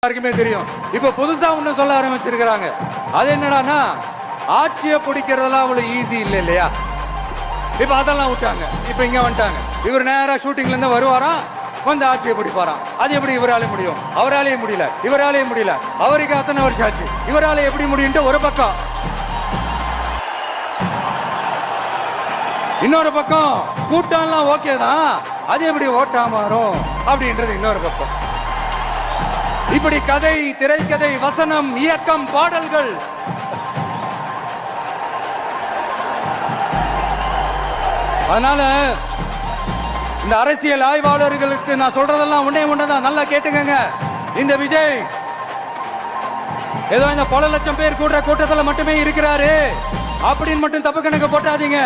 எல்லாருக்குமே தெரியும். இப்ப புதுசா ஒண்ணு சொல்ல ஆரம்பிச்சிருக்காங்க. அது என்னடான்னா ஆட்சியை பிடிக்கிறதெல்லாம் அவ்வளவு ஈஸி இல்ல இல்லையா? இப்ப அதெல்லாம் விட்டாங்க. இப்ப இங்க வந்துட்டாங்க. இவர் நேரா ஷூட்டிங்ல இருந்து வருவாராம், வந்து ஆட்சியை பிடிப்பாராம். அது எப்படி இவராலே முடியும்? அவராலே முடியல, இவராலே முடியல. அவருக்கு அத்தனை வருஷம் ஆச்சு, இவராலே எப்படி முடியும்ட்டு ஒரு பக்கம். இன்னொரு பக்கம் கூட்டம்லாம் ஓகே தான், அது எப்படி ஓட்டா மாறும் அப்படின்றது இன்னொரு பக்கம். இப்படி கதை, திரைக்கதை, வசனம், இயக்கம், பாடல்கள், அதனால இந்த அரசியல் ஆய்வாளர்களுக்கு நான் சொல்றதெல்லாம் ஒண்ணுதான், நல்லா கேட்டுக்கங்க. இந்த விஜய் ஏதோ இந்த பல லட்சம் பேர் கூடுற கூட்டத்தில் மட்டுமே இருக்கிறாரு அப்படின்னு மட்டும் தப்பு கணக்கு போட்டாதீங்க.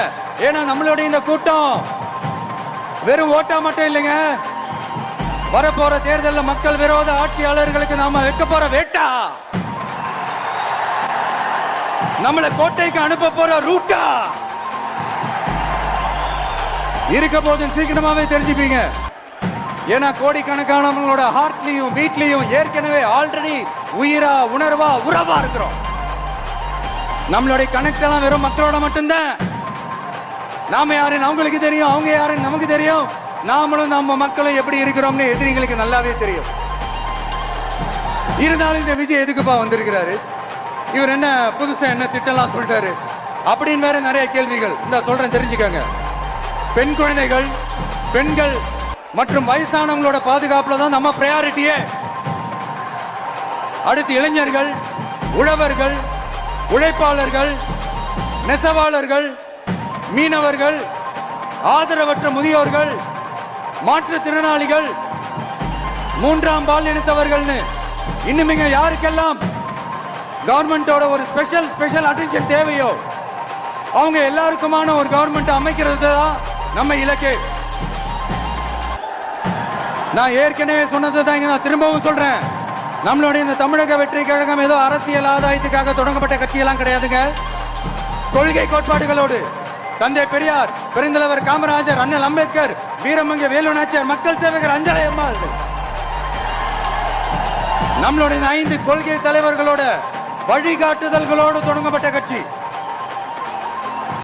ஏன்னா நம்மளுடைய இந்த கூட்டம் வெறும் ஓட்டா மட்டும் இல்லைங்க, வரப்போற தேர்தலில் மக்கள் விரோத ஆட்சியாளர்களுக்கு நாம வைக்க போற வேட்டா, நம்மளை கோட்டைக்கு அனுப்ப போற ரூட்டா இருக்க போது சீக்கிரமாவே தெரிஞ்சுப்பீங்க. ஏன்னா கோடிக்கணக்கானவங்களோட ஹார்ட்லயும் வீட்லயும் ஏற்கனவே ஆல்ரெடி உயிரா உணர்வா உறவா இருக்கிறோம். நம்மளுடைய கனெக்ட் எல்லாம் வெறும் மக்களோட மட்டும்தான். நாம யாருன்னு அவங்களுக்கு தெரியும், அவங்க யாருன்னு நமக்கு தெரியும். நாமளும் நம்ம மக்களும் எப்படி இருக்கிறோம்னு எதிரிங்களுக்கு நல்லாவே தெரியும். இருந்தாலும் இந்த விஜய் எதுக்குப்பா வந்திருக்கிறாரு, இவர் என்ன புதுசா என்ன திட்டம்லாம் சொல்லிட்டாரு அப்படின்னு வேற நிறைய கேள்விகள் இந்த சொல்றேன், தெரிஞ்சுக்கங்க. பெண் குழந்தைகள், பெண்கள் மற்றும் வயசானவங்களோட பாதுகாப்புல தான் நம்ம பிரையாரிட்டியே. அடுத்து இளைஞர்கள், உழவர்கள், உழைப்பாளர்கள், நெசவாளர்கள், மீனவர்கள், ஆதரவற்ற முதியோர்கள், மாற்றுத்திறனாளிகள், மூன்றாம் பால் இனத்தவர்கள்னு இன்னும் யாருக்கெல்லாம் கவர்மெண்டோட ஒரு ஸ்பெஷல் அட்டென்ஷன் தேவையோ அவங்க எல்லாருக்குமான ஒரு கவர்மெண்ட் அமைக்கிறது தான் நம்ம இலக்கு. நான் ஏற்கனவே சொன்னது தான் இங்க நான் திரும்பவும் சொல்றேன். நம்மளுடைய இந்த தமிழக வெற்றி கழகம் ஏதோ அரசியல் ஆதாயத்துக்காக தொடங்கப்பட்ட கட்சியெல்லாம் கிடையாதுங்க. கொள்கை கோட்பாடுகளோடு தந்தை பெரியார், பெருந்தலைவர் காமராஜர், அண்ணல் அம்பேத்கர், வீரமங்க வேலுநாச்சியார், மக்கள் சேவகர் அஞ்சலை அம்மாள், நம்மளுடைய 5 கொள்கை தலைவர்களோட வழிகாட்டுதல்களோடு தொடங்கப்பட்ட கட்சி.